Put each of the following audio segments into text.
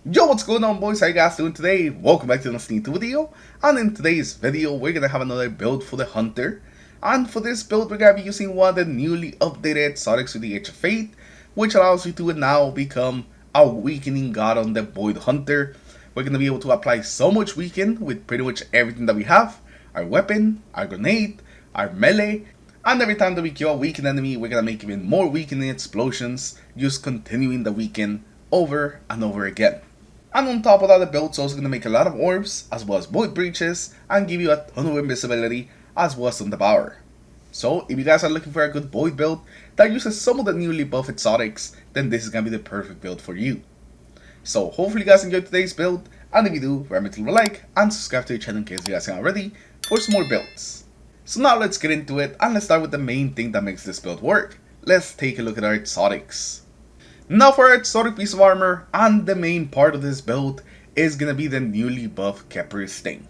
Yo, what's going on, boys? How you guys doing today? Welcome back to the new video. And in today's video, we're gonna have another build for the Hunter. And for this build, we're gonna be using one of the newly updated exotics with the Edge of Fate, which allows you to now become a weakening god on the Void Hunter. We're gonna be able to apply so much weaken with pretty much everything that we have: our weapon, our grenade, our melee. And every time that we kill a weakened enemy, we're gonna make even more weakening explosions, just continuing the weaken over and over again. And on top of that, the build's also going to make a lot of orbs, as well as void breaches, and give you a ton of invisibility, as well as on the power. So if you guys are looking for a good void build that uses some of the newly buffed exotics, then this is going to be the perfect build for you. So hopefully you guys enjoyed today's build, and if you do, remember to leave a like, and subscribe to the channel in case you guys haven't already, for some more builds. So now let's get into it, and let's start with the main thing that makes this build work. Let's take a look at our exotics. Now for our exotic piece of armor, and the main part of this build is gonna be the newly buffed Khepri Sting.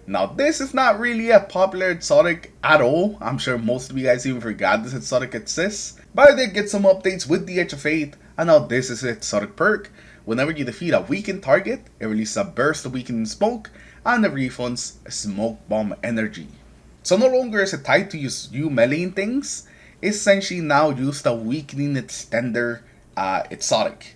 Now this is not really a popular exotic at all. I'm sure most of you guys even forgot this exotic exists, but I did get some updates with the Edge of Fate, and now this is an exotic perk. Whenever you defeat a weakened target, it releases a burst of weakening smoke, and it refunds smoke bomb energy. So no longer is it tied to you meleeing things, it's essentially now used a weakening extender exotic.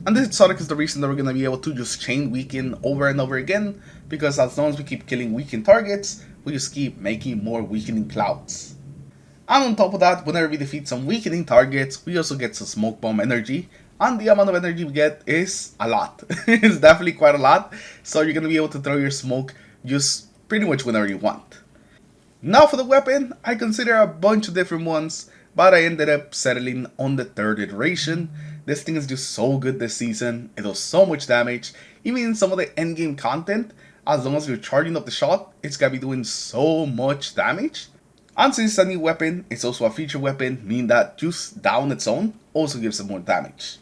And this exotic is the reason that we're going to be able to just chain weaken over and over again, because as long as we keep killing weakened targets, we just keep making more weakening clouds. And on top of that, whenever we defeat some weakening targets, we also get some smoke bomb energy, and the amount of energy we get is a lot. It's definitely quite a lot, so you're going to be able to throw your smoke just pretty much whenever you want. Now for the weapon, I consider a bunch of different ones, but I ended up settling on the third iteration. This thing is just so good this season. It does so much damage. Even in some of the endgame content, as long as you're charging up the shot, it's gonna be doing so much damage. And since it's a new weapon, it's also a feature weapon, meaning that just down its own also gives it more damage.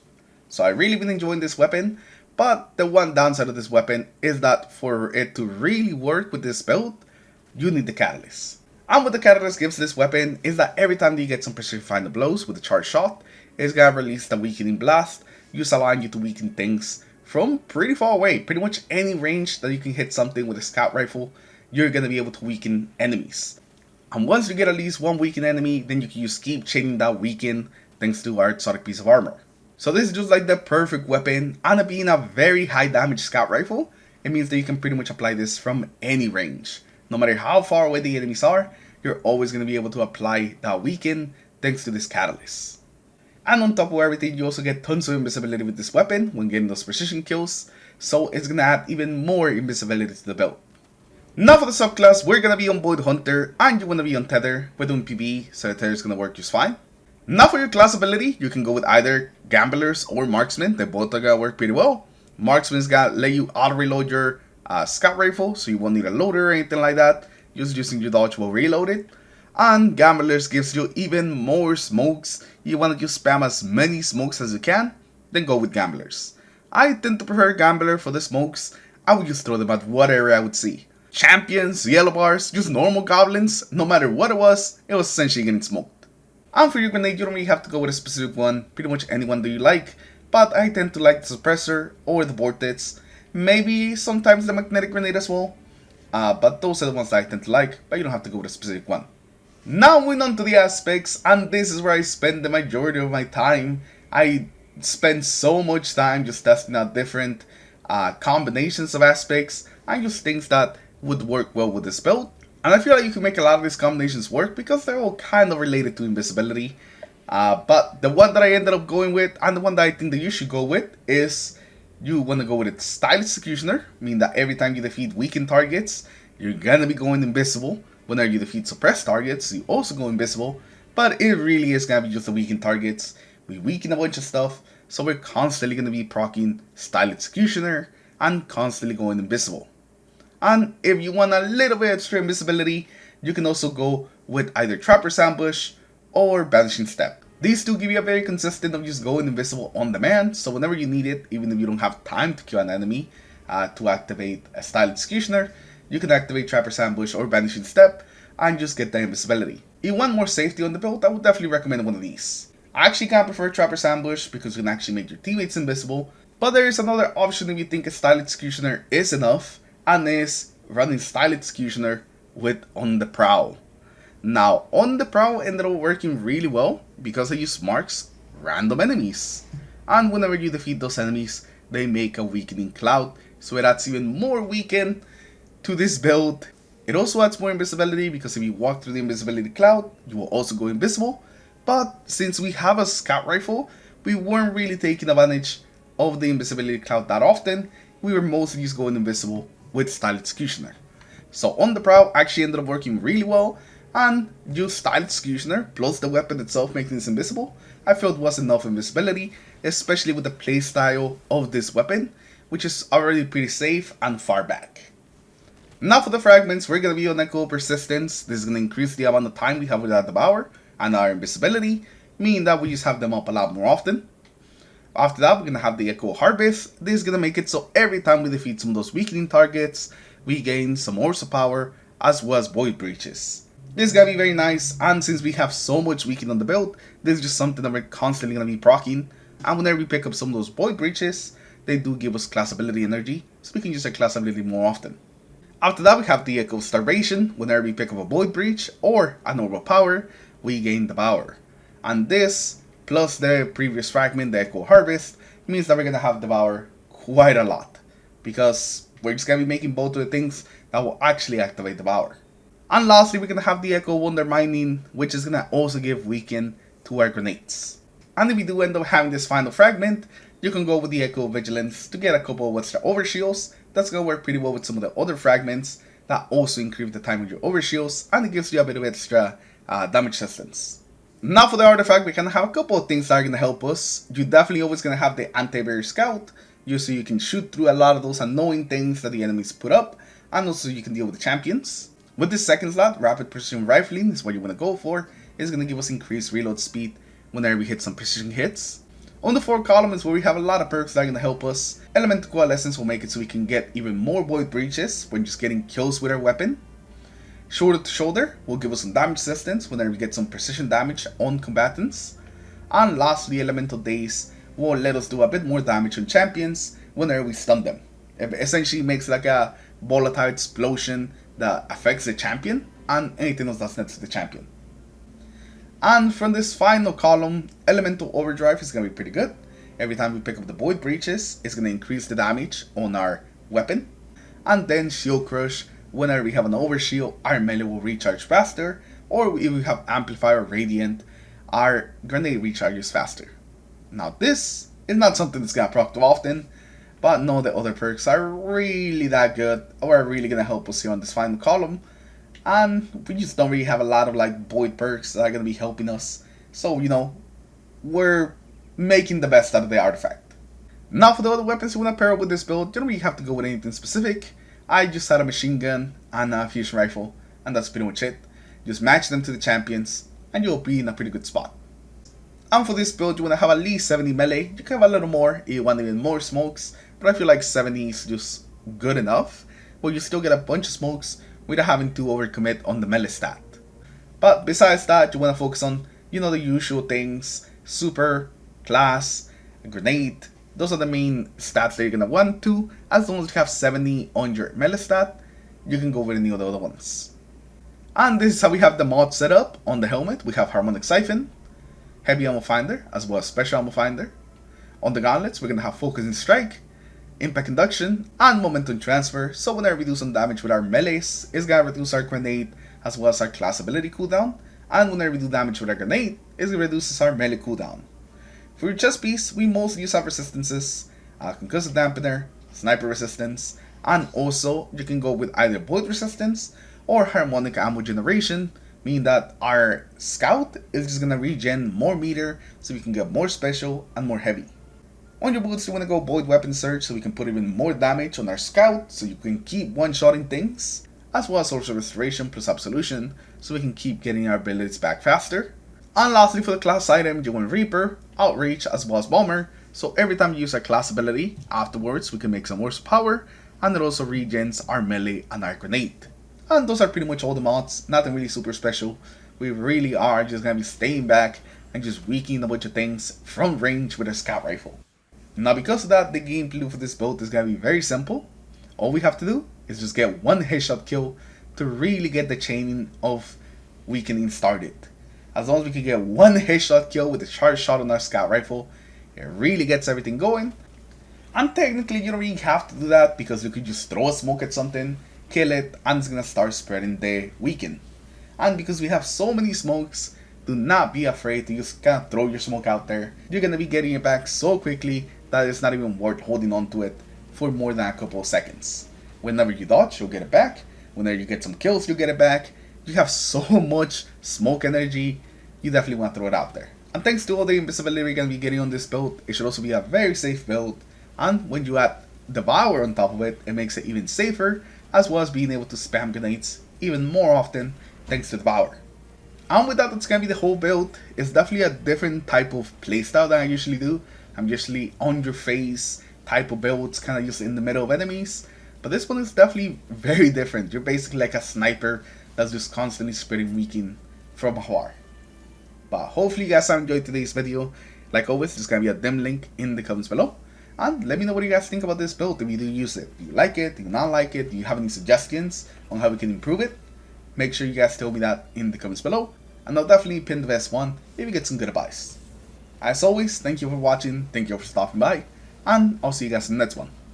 So I really been enjoying this weapon, but the one downside of this weapon is that for it to really work with this build, you need the catalyst. And what the catalyst gives this weapon is that every time that you get some precision final blows with a charged shot, it's gonna release the weakening blast, just allowing you to weaken things from pretty far away. Pretty much any range that you can hit something with a scout rifle, you're gonna be able to weaken enemies. And once you get at least one weakened enemy, then you can just keep chaining that weaken thanks to our exotic piece of armor. So this is just like the perfect weapon, and it being a very high damage scout rifle, it means that you can pretty much apply this from any range. No matter how far away the enemies are, you're always going to be able to apply that weaken thanks to this catalyst. And on top of everything, you also get tons of invisibility with this weapon when getting those precision kills, so it's going to add even more invisibility to the build. Now for the subclass, we're going to be on Void Hunter, and you want to be on Tether. We're doing PvE, so the Tether is going to work just fine. Now for your class ability, you can go with either Gamblers or Marksman. They both are going to work pretty well. Marksman's going to let you auto-reload your scout rifle, so you won't need a loader or anything like that. Just using your dodge will reload it. And Gamblers gives you even more smokes. You want to just spam as many smokes as you can, then go with Gamblers. I tend to prefer Gambler for the smokes. I would just throw them at whatever I would see. Champions, yellow bars, just normal goblins, no matter what it was essentially getting smoked. And for your grenade, you don't really have to go with a specific one, pretty much anyone that you like, but I tend to like the suppressor or the vortex. Maybe sometimes the magnetic grenade as well, but those are the ones that I tend to like, but you don't have to go with a specific one. Now moving on to the aspects, and this is where I spend the majority of my time. I spend so much time just testing out different combinations of aspects, and just things that would work well with this build. And I feel like you can make a lot of these combinations work because they're all kind of related to invisibility. But the one that I ended up going with, and the one that I think that you should go with, is you want to go with its Style Executioner, meaning that every time you defeat weakened targets, you're gonna be going invisible. Whenever you defeat suppressed targets, you also go invisible, but it really is gonna be just the weakened targets. We weaken a bunch of stuff, so we're constantly gonna be proccing Style Executioner and constantly going invisible. And if you want a little bit extra invisibility, you can also go with either Trapper's Ambush or Vanishing Step. These two give you a very consistent of just going invisible on demand, so whenever you need it, even if you don't have time to kill an enemy to activate a Style Executioner, you can activate Trapper's Ambush or Vanishing Step and just get the invisibility. If you want more safety on the build, I would definitely recommend one of these. I actually kind of prefer Trapper's Ambush because you can actually make your teammates invisible, But there is another option if you think a Style Executioner is enough, and is running Style Executioner with On the Prowl. Now, On the Prowl ended up working really well because I use marks random enemies. And whenever you defeat those enemies, they make a weakening cloud, so it adds even more weaken to this build. It also adds more invisibility because if you walk through the invisibility cloud, you will also go invisible. But since we have a scout rifle, we weren't really taking advantage of the invisibility cloud that often. We were mostly just going invisible with Style Executioner. So On the Prowl actually ended up working really well, and just Style Executioner plus the weapon itself making this invisible, I felt was enough invisibility, especially with the playstyle of this weapon, which is already pretty safe and far back. Now for the fragments, we're going to be on Echo Persistence. This is going to increase the amount of time we have without Devour and our invisibility, meaning that we just have them up a lot more often. After that, we're going to have the Echo Harvest. This is going to make it so every time we defeat some of those weakening targets, we gain some Orso power as well as Void Breaches. This is going to be very nice, and since we have so much weakening on the build, this is just something that we're constantly going to be proccing. And whenever we pick up some of those Void Breaches, they do give us class ability energy, so we can use our class ability more often. After that, we have the Echo Starvation. Whenever we pick up a Void Breach or a normal power, we gain Devour. And this, plus the previous fragment, the Echo Harvest, means that we're going to have Devour quite a lot. Because we're just going to be making both of the things that will actually activate Devour. And lastly, we're going to have the Echo Wonder Mining, which is going to also give weaken to our grenades. And if you do end up having this final fragment, you can go with the Echo Vigilance to get a couple of extra overshields. That's going to work pretty well with some of the other fragments that also increase the time of your overshields, and it gives you a bit of extra damage resistance. Now for the artifact, we can have a couple of things that are going to help us. You're definitely always going to have the Anti-Barrier Scout, just so you can shoot through a lot of those annoying things that the enemies put up, and also you can deal with the champions. With this second slot, Rapid Precision Rifling is what you want to go for. It's going to give us increased reload speed whenever we hit some precision hits. On the fourth column is where we have a lot of perks that are going to help us. Elemental Coalescence will make it so we can get even more Void Breaches when just getting kills with our weapon. Shoulder to Shoulder will give us some damage resistance whenever we get some precision damage on combatants. And lastly, Elemental Daze will let us do a bit more damage on champions whenever we stun them. It essentially makes like a volatile explosion that affects the champion and anything else that's next to the champion. And from this final column, Elemental Overdrive is going to be pretty good. Every time we pick up the Void Breaches, it's going to increase the damage on our weapon. And then Shield Crush, whenever we have an Overshield, our melee will recharge faster. Or if we have Amplifier or Radiant, our grenade recharges faster. Now this is not something that's going to proc too often, but no, the other perks are really that good, or are really going to help us here on this final column. And we just don't really have a lot of like void perks that are going to be helping us. So, you know, we're making the best out of the artifact. Now for the other weapons you want to pair up with this build, you don't really have to go with anything specific. I just had a machine gun and a fusion rifle, and that's pretty much it. Just match them to the champions, and you'll be in a pretty good spot. And for this build, you want to have at least 70 melee. You can have a little more if you want even more smokes, but I feel like 70 is just good enough. But you still get a bunch of smokes without having to overcommit on the melee stat. But besides that, you want to focus on, you know, the usual things. Super, class, grenade. Those are the main stats that you're going to want to. As long as you have 70 on your melee stat, you can go with any of the other ones. And this is how we have the mod set up. On the helmet, we have Harmonic Siphon, Heavy Ammo Finder, as well as Special Ammo Finder. On the gauntlets, we're going to have Focusing Strike, Impact Induction, and Momentum Transfer. So whenever we do some damage with our melees, it's going to reduce our grenade as well as our class ability cooldown. And whenever we do damage with our grenade, it reduces our melee cooldown. For your chest piece, we mostly use our resistances, Concussive Dampener, Sniper Resistance, and also you can go with either Void Resistance or Harmonic Ammo Generation, meaning that our Scout is just going to regen more meter so we can get more special and more heavy. On your boots, you want to go Void Weapon Surge so we can put even more damage on our Scout so you can keep one-shotting things, as well as also Restoration plus Absolution so we can keep getting our abilities back faster. And lastly, for the class item, you want Reaper, Outreach, as well as Bomber, so every time you use our class ability, afterwards we can make some more power, and it also regens our melee and our grenade. And those are pretty much all the mods, nothing really super special. We really are just going to be staying back and just weakening a bunch of things from range with a scout rifle. Now because of that, the gameplay for this build is going to be very simple. All we have to do is just get one headshot kill to really get the chaining of weakening started. As long as we can get one headshot kill with a charge shot on our scout rifle, it really gets everything going. And technically you don't really have to do that because you could just throw a smoke at something, kill it, and it's gonna start spreading the weaken. And because we have so many smokes, do not be afraid to just kind of throw your smoke out there. You're gonna be getting it back so quickly that it's not even worth holding on to it for more than a couple of seconds. Whenever you dodge, you'll get it back. Whenever you get some kills, you'll get it back. You have so much smoke energy, you definitely want to throw it out there. And thanks to all the invisibility we're going to be getting on this build, it should also be a very safe build. And when you add Devour on top of it, it makes it even safer, as well as being able to spam grenades even more often thanks to Devour. And with that, that's going to be the whole build. It's definitely a different type of playstyle than I usually do. I'm usually on your face type of builds, kind of just in the middle of enemies. But this one is definitely very different. You're basically like a sniper that's just constantly spreading weakening from afar. But hopefully you guys have enjoyed today's video. Like always, there's going to be a dim link in the comments below. And let me know what you guys think about this build, if you do use it. Do you like it? Do you not like it? Do you have any suggestions on how we can improve it? Make sure you guys tell me that in the comments below. And I'll definitely pin the best one if you get some good advice. As always, thank you for watching, thank you for stopping by, and I'll see you guys in the next one.